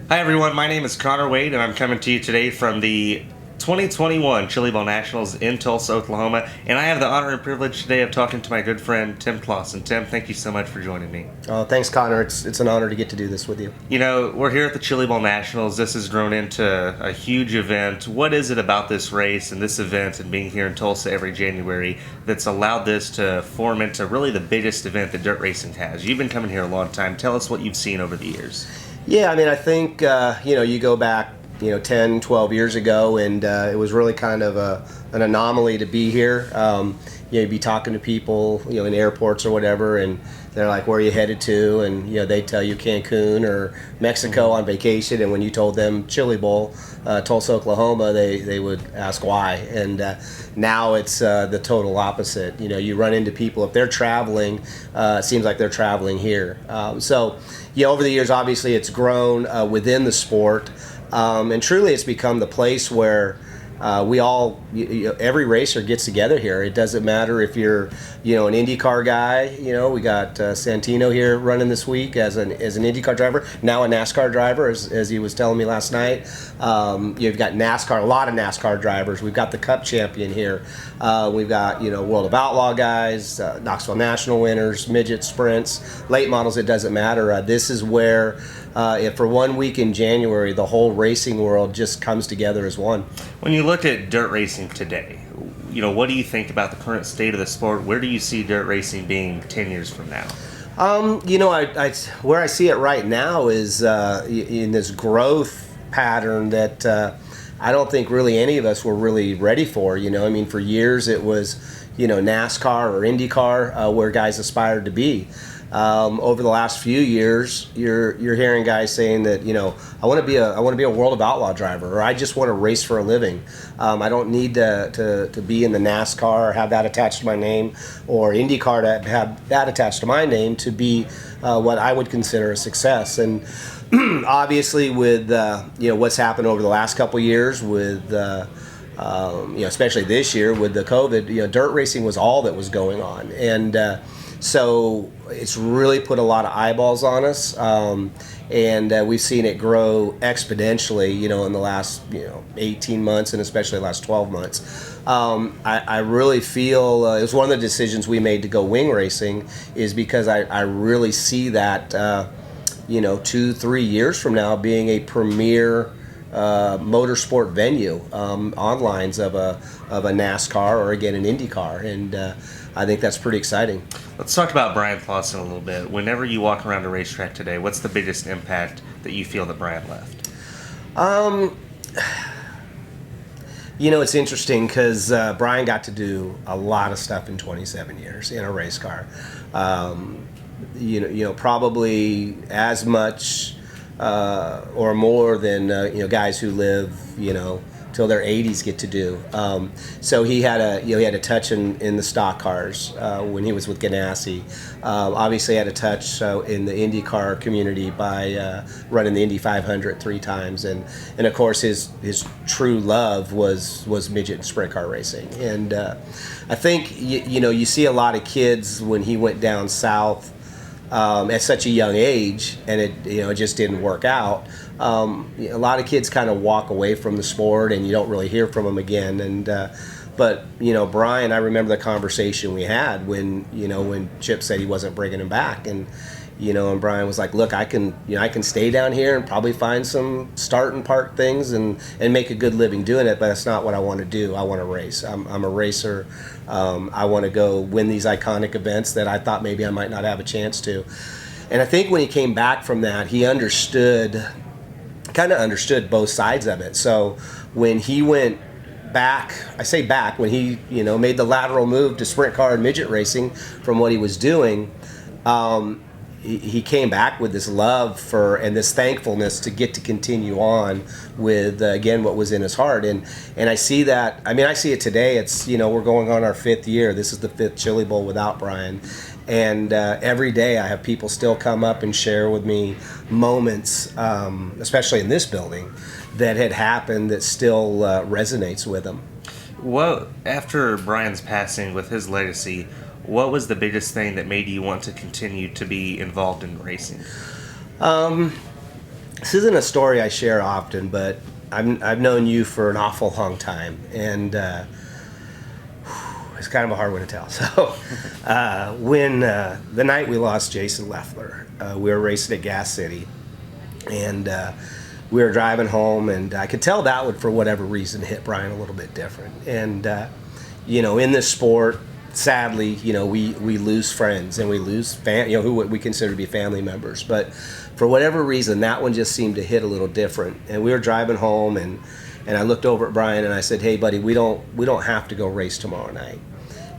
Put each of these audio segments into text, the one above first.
Hi everyone, my name is Connor Wade and I'm coming to you today from the 2021 Chili Bowl Nationals in Tulsa, Oklahoma, and I have the honor and privilege today of talking to my good friend Tim Clauson. Tim, thank you so much for joining me. Oh, thanks, Connor. It's an honor to get to do this with you. You know, we're here at the Chili Bowl Nationals. This has grown into a huge event. What is it about this race and this event and being here in Tulsa every January that's allowed this to form into really the biggest event that dirt racing has? You've been coming here a long time. Tell us what you've seen over the years. Yeah, I mean, I think, you go back, 10, 12 years ago, and it was really kind of an anomaly to be here. You'd be talking to people, in airports or whatever, and they're like, where are you headed to? And, they tell you Cancun or Mexico on vacation, and when you told them Chili Bowl, Tulsa, Oklahoma, they would ask why. And now it's the total opposite. You run into people, if they're traveling, it seems like they're traveling here. Over the years, obviously, it's grown within the sport. And truly, it's become the place where we all, every racer gets together here. It doesn't matter if you're, an IndyCar guy. We got Santino here running this week as an IndyCar driver, now a NASCAR driver, as he was telling me last night. You've got NASCAR, a lot of NASCAR drivers. We've got the Cup champion here. We've got, World of Outlaw guys, Knoxville National winners, midget sprints, late models. It doesn't matter. This is where, if for 1 week in January, the whole racing world just comes together as one. When you look at dirt racing today, what do you think about the current state of the sport? Where do you see dirt racing being 10 years from now? Where I see it right now is in this growth pattern that I don't think really any of us were really ready for. For years it was, NASCAR or IndyCar where guys aspired to be. Over the last few years, you're hearing guys saying that I want to be a World of Outlaw driver, or I just want to race for a living. I don't need to be in the NASCAR or have that attached to my name, or IndyCar to have that attached to my name to be what I would consider a success. And obviously, with what's happened over the last couple of years, with especially this year with the COVID, dirt racing was all that was going on, and so it's really put a lot of eyeballs on us, and we've seen it grow exponentially, in the last 18 months and especially the last 12 months. I really feel it was one of the decisions we made to go wing racing, is because I really see that 2-3 years from now being a premier motorsport venue on lines of a NASCAR or again an IndyCar, and I think that's pretty exciting. Let's talk about Brian Clauson a little bit. Whenever you walk around a racetrack today, what's the biggest impact that you feel that Brian left? It's interesting because Brian got to do a lot of stuff in 27 years in a race car. Probably as much or more than guys who live till their 80s get to do. So he had a touch in the stock cars when he was with Ganassi. Obviously had a touch in the IndyCar community by running the Indy 500 3 times, and of course his true love was midget and sprint car racing. And I think you see a lot of kids when he went down south at such a young age, and it just didn't work out. A lot of kids kind of walk away from the sport, and you don't really hear from them again. And but Brian, I remember the conversation we had when Chip said he wasn't bringing him back, and and Brian was like, look, I can stay down here and probably find some start and park things and make a good living doing it, but that's not what I want to do. I want to race. I'm a racer. I want to go win these iconic events that I thought maybe I might not have a chance to. And I think when he came back from that, he kind of understood both sides of it. So when he went back, when he made the lateral move to sprint car and midget racing from what he was doing, he came back with this love for and this thankfulness to get to continue on with again what was in his heart, and I see that. I see it today. It's we're going on our 5th year. This is the 5th Chili Bowl without Brian, and every day I have people still come up and share with me moments, especially in this building, that had happened that still resonates with them. Well, after Brian's passing, with his legacy, what was the biggest thing that made you want to continue to be involved in racing? this isn't a story I share often, but I've known you for an awful long time, and it's kind of a hard one to tell. So, when the night we lost Jason Leffler, we were racing at Gas City, and we were driving home, and I could tell that would, for whatever reason, hit Brian a little bit different. And in this sport, sadly, we lose friends and we lose who we consider to be family members. But for whatever reason, that one just seemed to hit a little different. And we were driving home, and I looked over at Brian and I said, "Hey, buddy, we don't have to go race tomorrow night."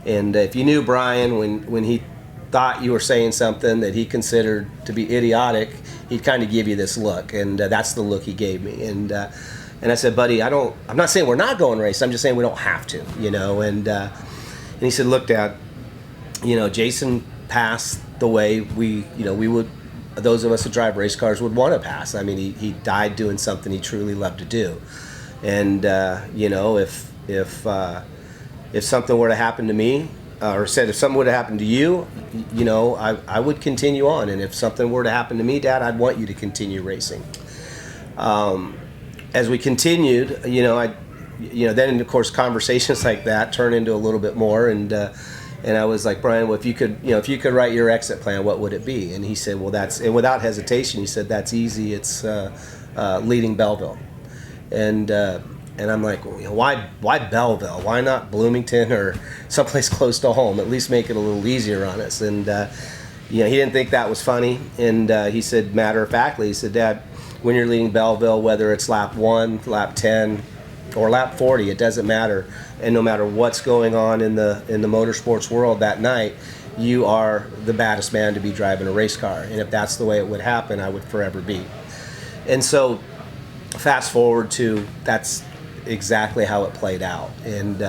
And if you knew Brian, when he thought you were saying something that he considered to be idiotic, he'd kind of give you this look, and that's the look he gave me. And I said, "Buddy, I'm not saying we're not going race. I'm just saying we don't have to, And he said, "Look, Dad, Jason passed the way we would, those of us who drive race cars would want to pass. I mean, he died doing something he truly loved to do, and if something were to happen to me, or said if something would have happened to you, I would continue on. And if something were to happen to me, Dad, I'd want you to continue racing." As we continued, then of course conversations like that turn into a little bit more, and I was like, "Brian, well, if you could write your exit plan, what would it be?" And he said, "Well, and without hesitation, he said, "That's easy. It's leading Belleville." And I'm like, "Well, why Belleville? Why not Bloomington or someplace close to home? At least make it a little easier on us." And he didn't think that was funny. And he said, matter of factly, he said, "Dad, when you're leading Belleville, whether it's lap 1, lap 10, or lap 40, it doesn't matter. And no matter what's going on in the motorsports world that night, you are the baddest man to be driving a race car. And if that's the way it would happen, I would forever be." And so, fast forward to that's exactly how it played out. And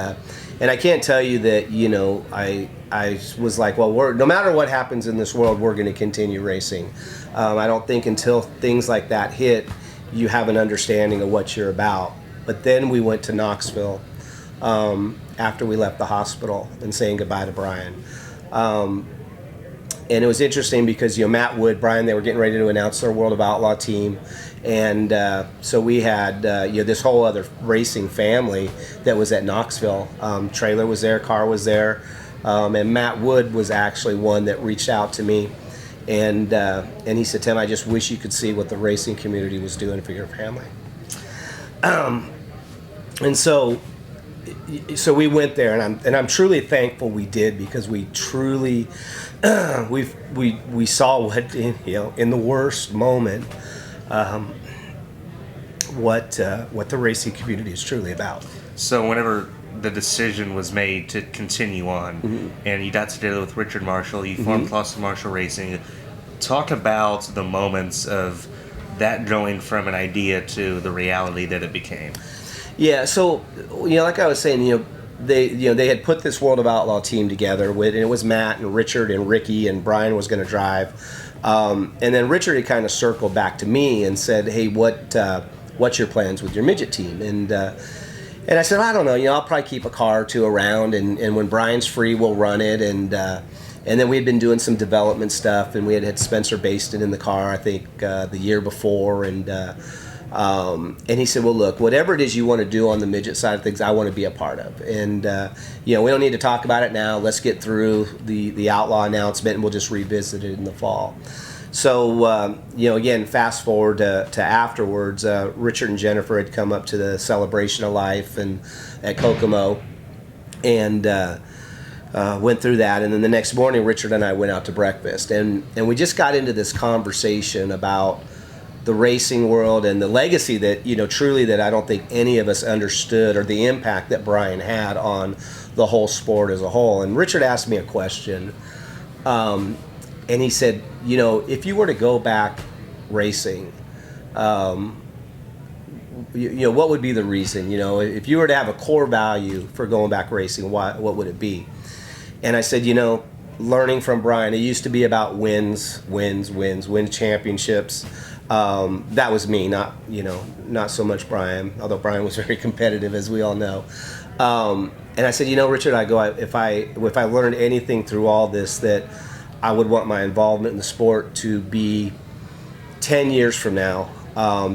I can't tell you that I was like, well, no matter what happens in this world, we're going to continue racing. I don't think until things like that hit, you have an understanding of what you're about. But then we went to Knoxville after we left the hospital and saying goodbye to Brian. And it was interesting because Matt Wood, Brian, they were getting ready to announce their World of Outlaw team. And so we had this whole other racing family that was at Knoxville. Trailer was there, car was there, and Matt Wood was actually one that reached out to me, and he said, "Tim, I just wish you could see what the racing community was doing for your family." And so we went there, and I'm truly thankful we did, because we truly we saw what in the worst moment. What the racing community is truly about. So whenever the decision was made to continue on, Mm-hmm. and you got together with Richard Marshall, you formed Clauson Marshall Racing, talk about the moments of that going from an idea to the reality that it became. Yeah, so like I was saying, they had put this World of Outlaw team together and it was Matt and Richard and Ricky, and Brian was going to drive. And then Richard had kind of circled back to me and said, "Hey, what's your plans with your midget team?" And I said, "I don't know. I'll probably keep a car or two around, and when Brian's free, we'll run it." And then we had been doing some development stuff, and we had Spencer Baston in the car, I think, the year before, and he said, "Well, look, whatever it is you want to do on the midget side of things, I want to be a part of. And we don't need to talk about it now. Let's get through the Outlaw announcement, and we'll just revisit it in the fall." So, again, fast forward to afterwards, Richard and Jennifer had come up to the Celebration of Life and at Kokomo, and went through that. And then the next morning, Richard and I went out to breakfast, and we just got into this conversation about the racing world and the legacy that, truly that I don't think any of us understood, or the impact that Brian had on the whole sport as a whole. And Richard asked me a question. And he said, if you were to go back racing, what would be the reason? If you were to have a core value for going back racing, what would it be? And I said, learning from Brian, it used to be about win championships. That was me, not so much Brian, although Brian was very competitive, as we all know. And I said, Richard, if I learned anything through all this, that I would want my involvement in the sport to be 10 years from now,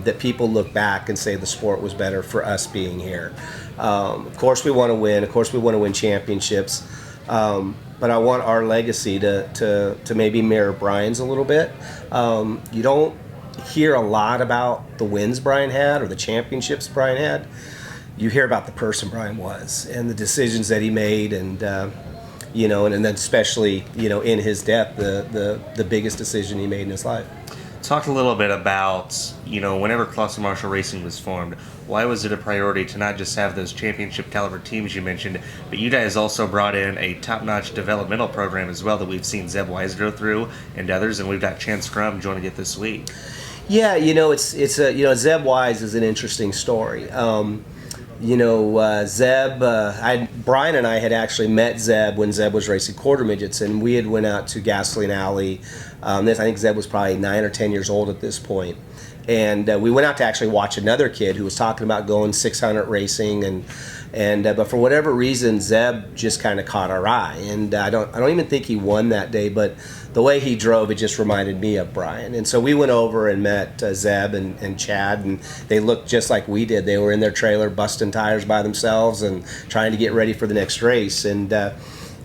that people look back and say the sport was better for us being here. Of course, we want to win. Of course, we want to win championships. But I want our legacy to maybe mirror Brian's a little bit. You don't hear a lot about the wins Brian had or the championships Brian had. You hear about the person Brian was and the decisions that he made, and and then especially in his death, the biggest decision he made in his life. Talk a little bit about, whenever Clauson Marshall Racing was formed, why was it a priority to not just have those championship caliber teams you mentioned, but you guys also brought in a top-notch developmental program as well that we've seen Zeb Wise go through and others, and we've got Chance Crum joining it this week. Yeah, Zeb Wise is an interesting story. Zeb, Brian and I had actually met Zeb when Zeb was racing quarter midgets, and we had went out to Gasoline Alley. I think Zeb was probably 9 or 10 years old at this point. And we went out to actually watch another kid who was talking about going 600 racing, but for whatever reason, Zeb just kind of caught our eye. And I don't even think he won that day, but the way he drove, it just reminded me of Brian. And so we went over and met Zeb and Chad, and they looked just like we did. They were in their trailer busting tires by themselves and trying to get ready for the next race. And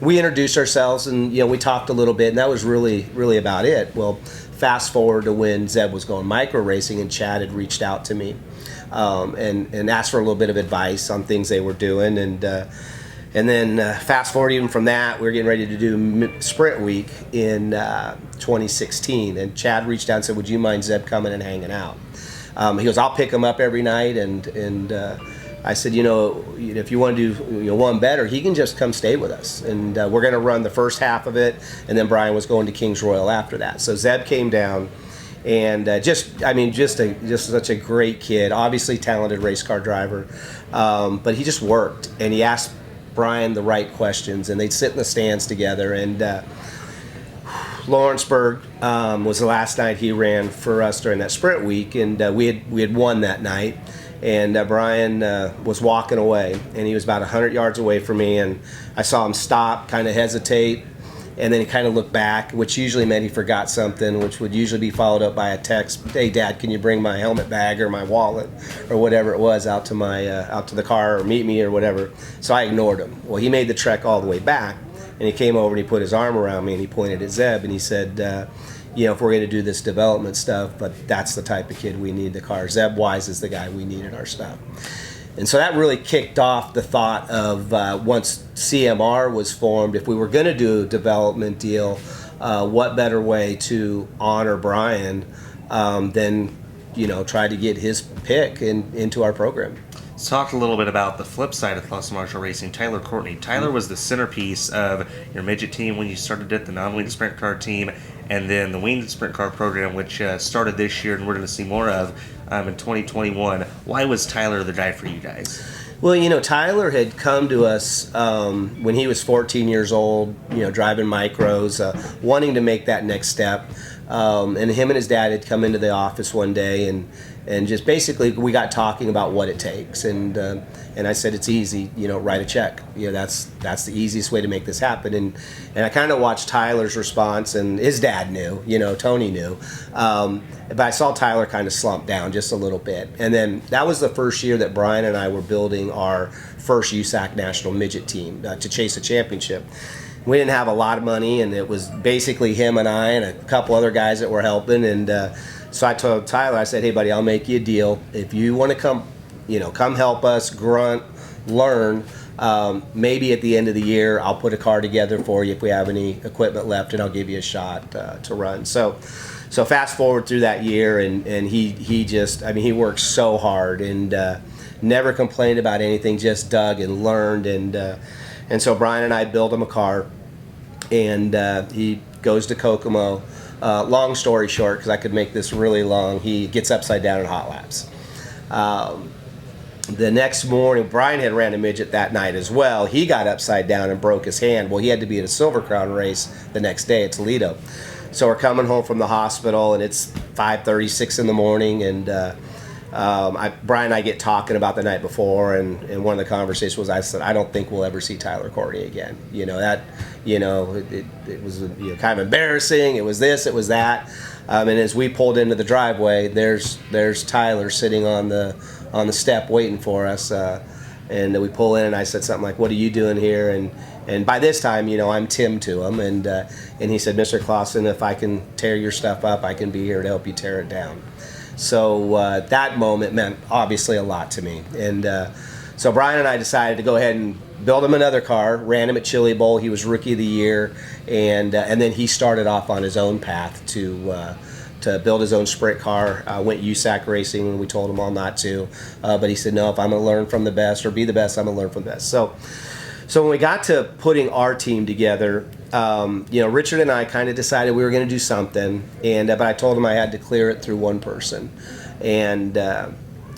we introduced ourselves, and we talked a little bit, and that was really about it. Well, fast forward to when Zeb was going micro racing, and Chad had reached out to me and asked for a little bit of advice on things they were doing, and then fast forward even from that, we were getting ready to do Sprint Week in 2016, and Chad reached out and said, "Would you mind Zeb coming and hanging out?" He goes, "I'll pick him up every night," and I said, if you want to do one better, he can just come stay with us, and we're going to run the first half of it, and then Brian was going to Kings Royal after that. So Zeb came down, and just such a great kid, obviously talented race car driver, but he just worked, and he asked Brian the right questions, and they'd sit in the stands together, and Lawrenceburg was the last night he ran for us during that Sprint Week, and we had won that night. And Brian was walking away, and he was about 100 yards away from me, and I saw him stop, kind of hesitate, and then he kind of looked back, which usually meant he forgot something, which would usually be followed up by a text, "Hey, Dad, can you bring my helmet bag or my wallet or whatever it was out to the car, or meet me or whatever?" So I ignored him. Well, he made the trek all the way back, and he came over and he put his arm around me and he pointed at Zeb, and he said, if we're going to do this development stuff, but that's the type of kid we need the car. Zeb Wise is the guy we need in our stuff. And so that really kicked off the thought of once CMR was formed, if we were going to do a development deal, what better way to honor Brian than try to get his pick into our program. Let's talk a little bit about the flip side of Clauson Marshall Racing, Tyler Courtney. Tyler was the centerpiece of your midget team when you started it, the non-winged sprint car team, and then the winged sprint car program, which started this year and we're going to see more of in 2021. Why was Tyler the guy for you guys? Well, Tyler had come to us when he was 14 years old, driving micros, wanting to make that next step. And him and his dad had come into the office one day, and just basically we got talking about what it takes, and I said, it's easy, write a check. That's the easiest way to make this happen. And I kind of watched Tyler's response, and his dad knew, Tony knew, but I saw Tyler kind of slump down just a little bit. And then that was the first year that Brian and I were building our first USAC national midget team to chase a championship. We didn't have a lot of money, and it was basically him and I and a couple other guys that were helping. And so I told Tyler, I said, "Hey, buddy, I'll make you a deal. If you want to come help us, grunt, learn. Maybe at the end of the year, I'll put a car together for you if we have any equipment left, and I'll give you a shot to run." So fast forward through that year, and he just, he worked so hard and never complained about anything, just dug and learned. And so Brian and I built him a car, and he goes to Kokomo. Long story short, because I could make this really long, he gets upside down in hot laps. The next morning, Brian had ran a midget that night as well. He got upside down and broke his hand. Well, he had to be at a Silver Crown race the next day at Toledo. So we're coming home from the hospital, and it's 5:36 in the morning, and Brian and I get talking about the night before, and one of the conversations was, I said, I don't think we'll ever see Tyler Cordy again. It was kind of embarrassing. It was this, it was that. And as we pulled into the driveway, there's Tyler sitting on the step waiting for us. And we pull in, and I said something like, "What are you doing here?" And by this time, I'm Tim to him, and he said, "Mr. Clauson, if I can tear your stuff up, I can be here to help you tear it down." So that moment meant obviously a lot to me. And so Brian and I decided to go ahead and build him another car, ran him at Chili Bowl. He was Rookie of the Year, and then he started off on his own path to build his own sprint car. Went USAC racing when we told him all not to, but he said, no, if I'm going to learn from the best or be the best, I'm going to learn from the best. So when we got to putting our team together, Richard and I kind of decided we were going to do something, but I told him I had to clear it through one person, and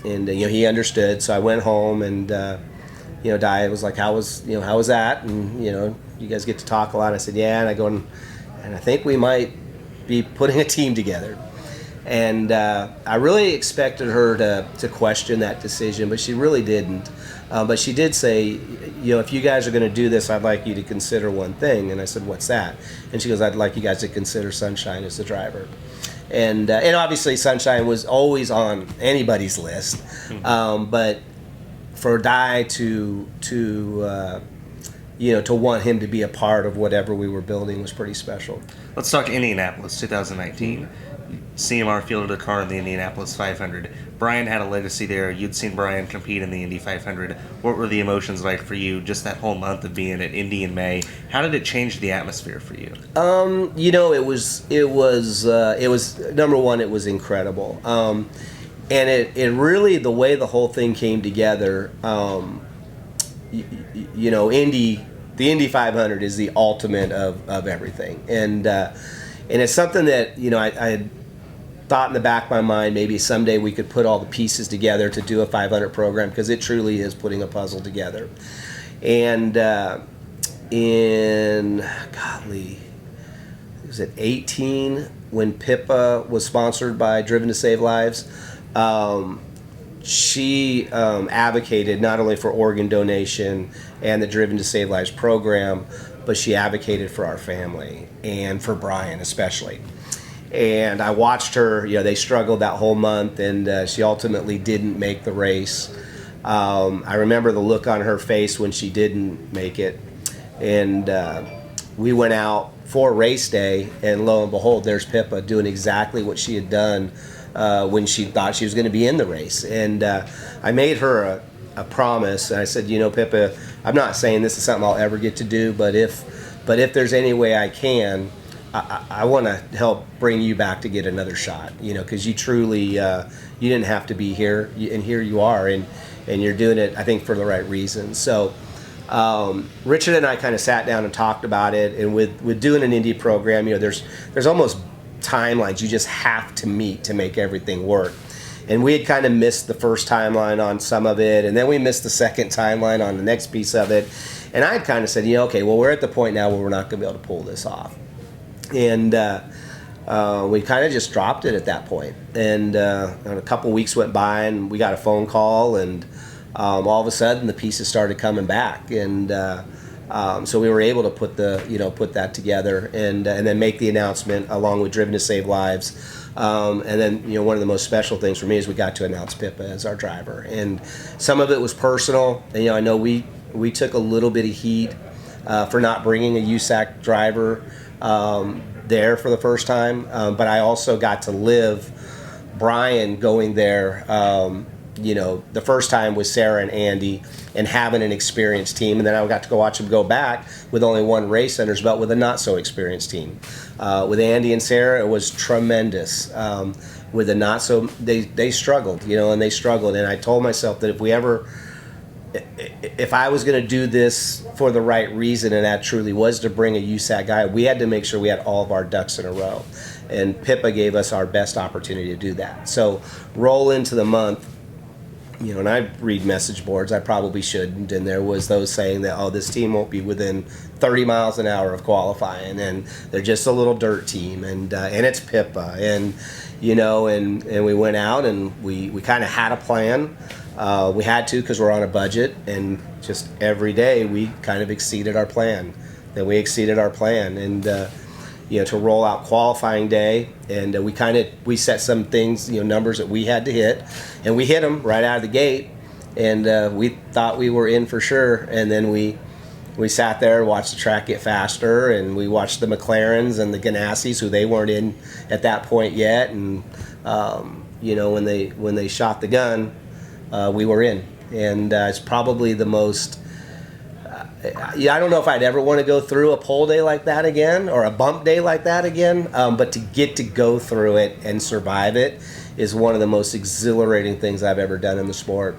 he understood. So I went home, and Di was like, how was that? And you guys get to talk a lot. And I said, yeah. And I go, and I think we might be putting a team together. And I really expected her to question that decision, but she really didn't. But she did say, if you guys are going to do this, I'd like you to consider one thing. And I said, what's that? And she goes, I'd like you guys to consider Sunshine as the driver. And obviously Sunshine was always on anybody's list. But for Di to want him to be a part of whatever we were building was pretty special. Let's talk Indianapolis 2019. CMR fielded a car in the Indianapolis 500. Brian had a legacy there. You'd seen Brian compete in the Indy 500. What were the emotions like for you just that whole month of being at Indy in May? How did it change the atmosphere for you? It was number one, it was incredible. And it really, the way the whole thing came together, the Indy 500 is the ultimate of everything. And it's something that, I had thought in the back of my mind, maybe someday we could put all the pieces together to do a 500 program, because it truly is putting a puzzle together. And was it 18 when Pippa was sponsored by Driven to Save Lives? She advocated not only for organ donation and the Driven to Save Lives program, but she advocated for our family and for Brian especially. And I watched her, they struggled that whole month, and she ultimately didn't make the race. I remember the look on her face when she didn't make it. And we went out for race day, and lo and behold, there's Pippa doing exactly what she had done when she thought she was going to be in the race. And I made her a promise, and I said, Pippa, I'm not saying this is something I'll ever get to do, but if there's any way I can, I want to help bring you back to get another shot, because you truly, you didn't have to be here, and here you are, and you're doing it, I think, for the right reasons. So Richard and I kind of sat down and talked about it, and with doing an indie program, there's almost timelines you just have to meet to make everything work. And we had kind of missed the first timeline on some of it, and then we missed the second timeline on the next piece of it. And I had kind of said, okay, well, we're at the point now where we're not going to be able to pull this off. And we kind of just dropped it at that point. And a couple weeks went by, and we got a phone call, and all of a sudden the pieces started coming back. And so we were able to put that together, and then make the announcement along with Driven to Save Lives. And then one of the most special things for me is we got to announce Pippa as our driver. And some of it was personal. And, I know we took a little bit of heat for not bringing a USAC driver there for the first time, but I also got to live Brian going there. The first time with Sarah and Andy, and having an experienced team, and then I got to go watch him go back with only one race under his belt with a not so experienced team. With Andy and Sarah, it was tremendous. With the not so, they struggled, and they struggled. And I told myself that if I was going to do this for the right reason, and that truly was to bring a USAC guy, we had to make sure we had all of our ducks in a row. And Pippa gave us our best opportunity to do that. So roll into the month, and I read message boards. I probably shouldn't. And there was those saying that, oh, this team won't be within 30 miles an hour of qualifying, and they're just a little dirt team, and it's Pippa, and and we went out and we kind of had a plan. We had to because we're on a budget, and just every day we kind of exceeded our plan. Then we exceeded our plan, and to roll out qualifying day, and we set some things, numbers that we had to hit, and we hit them right out of the gate, and we thought we were in for sure. And then we sat there and watched the track get faster, and we watched the McLarens and the Ganassis, who they weren't in at that point yet, and when they shot the gun, we were in, and it's probably the most. I don't know if I'd ever want to go through a pole day like that again or a bump day like that again, but to get to go through it and survive it is one of the most exhilarating things I've ever done in the sport.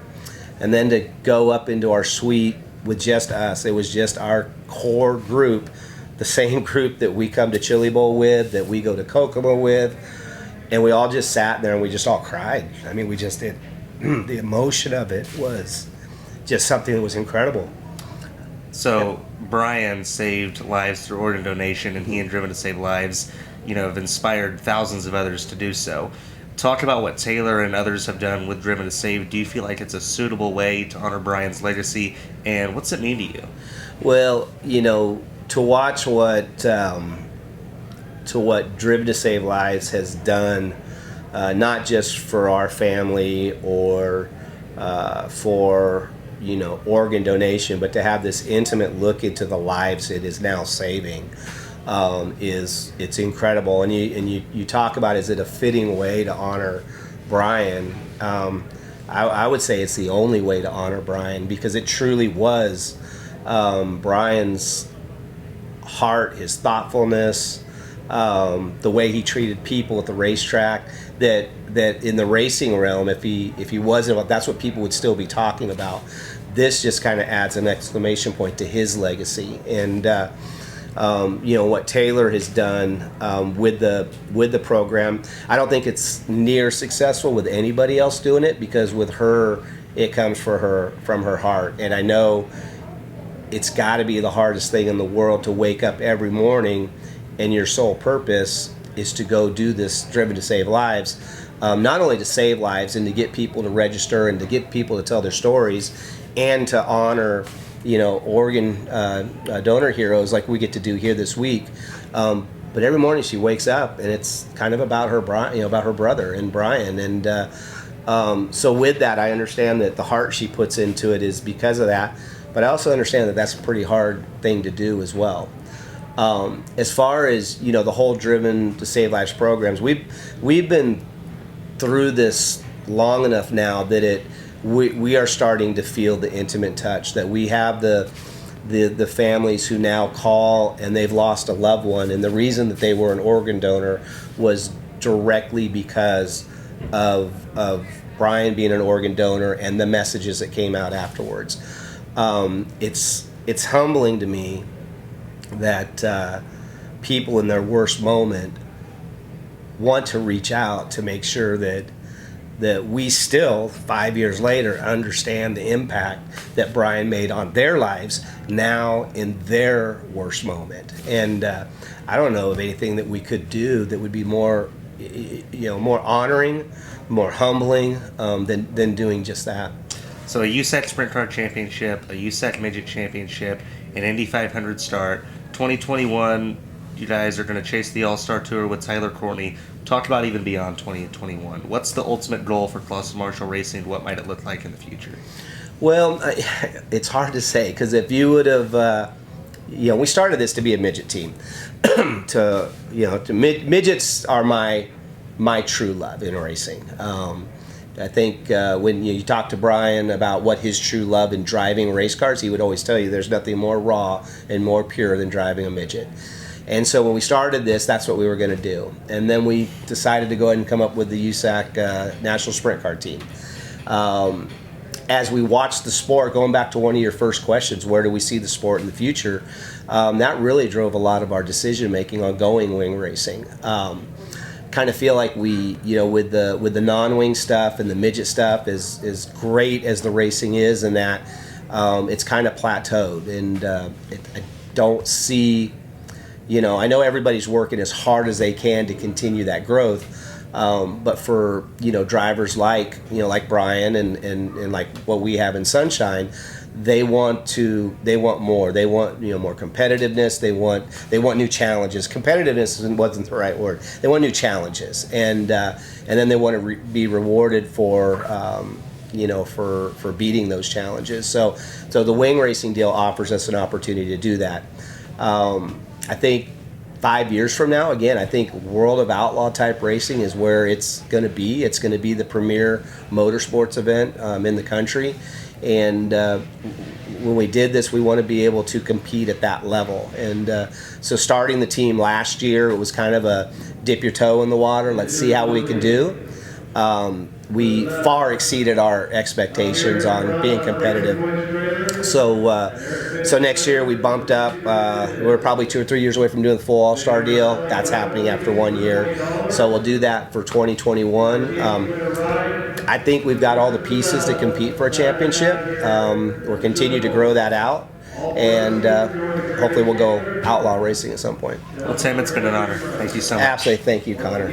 And then to go up into our suite with just us, it was just our core group, the same group that we come to Chili Bowl with, that we go to Kokomo with, and we all just sat there and we just all cried. I mean, we just did. The emotion of it was just something that was incredible. So Brian saved lives through organ donation, and he and Driven to Save Lives, have inspired thousands of others to do so. Talk about what Taylor and others have done with Driven to Save. Do you feel like it's a suitable way to honor Brian's legacy, and what's it mean to you? Well, to watch what Driven to Save Lives has done, not just for our family or for organ donation, but to have this intimate look into the lives it is now saving, it's incredible. And you talk about, is it a fitting way to honor Brian? I would say it's the only way to honor Brian, because it truly was Brian's heart, his thoughtfulness, the way he treated people at the racetrack, that in the racing realm, if he wasn't, that's what people would still be talking about. This just kind of adds an exclamation point to his legacy. And what Taylor has done with the program, I don't think it's near successful with anybody else doing it, because with her, it comes from her heart. And I know it's got to be the hardest thing in the world to wake up every morning and your sole purpose is to go do this Driven to Save Lives, not only to save lives and to get people to register and to get people to tell their stories, and to honor organ donor heroes like we get to do here this week. But every morning she wakes up and it's kind of about her about her brother and Brian. And so with that, I understand that the heart she puts into it is because of that, but I also understand that that's a pretty hard thing to do as well. As far as the whole Driven to Save Lives programs, we've been through this long enough now that we are starting to feel the intimate touch, that we have the families who now call and they've lost a loved one, and the reason that they were an organ donor was directly because of Brian being an organ donor and the messages that came out afterwards. It's humbling to me that people in their worst moment want to reach out to make sure that we still, 5 years later, understand the impact that Brian made on their lives now in their worst moment. And I don't know of anything that we could do that would be more, more honoring, more humbling than doing just that. So a USAC Sprint Car Championship, a USAC Midget Championship, an Indy 500 start, 2021, you guys are going to chase the All-Star Tour with Tyler Courtney. Talk about even beyond 2021. What's the ultimate goal for Clauson Marshall Racing? What might it look like in the future? Well, it's hard to say, because if you would have, we started this to be a midget team. Midgets are my true love in racing. I think when you talk to Brian about what his true love in driving race cars, he would always tell you there's nothing more raw and more pure than driving a midget. And so when we started this, that's what we were going to do. And then we decided to go ahead and come up with the USAC National Sprint Car Team. As we watched the sport, going back to one of your first questions, where do we see the sport in the future, that really drove a lot of our decision making on going wing racing. kind of feel like we, with the non-wing stuff and the midget stuff, as great as the racing is, and that it's kind of plateaued, and I don't see, I know everybody's working as hard as they can to continue that growth, but for drivers like Brian and like what we have in Sunshine, they want more. They want more competitiveness. They want new challenges. Competitiveness wasn't the right word. They want new challenges, and then they want to be rewarded for for beating those challenges. So the wing racing deal offers us an opportunity to do that. I think 5 years from now, again, I think World of Outlaw type racing is where it's going to be. It's going to be the premier motorsports event in the country. And when we did this, we want to be able to compete at that level. And so starting the team last year, it was kind of a dip your toe in the water. Let's see how we can do. We far exceeded our expectations on being competitive. So next year we bumped up. We're probably 2 or 3 years away from doing the full All-Star deal. That's happening after 1 year. So we'll do that for 2021. I think we've got all the pieces to compete for a championship. We'll continue to grow that out, and hopefully we'll go outlaw racing at some point. Well, Tim, it's been an honor. Thank you so much. Absolutely. Thank you, Connor.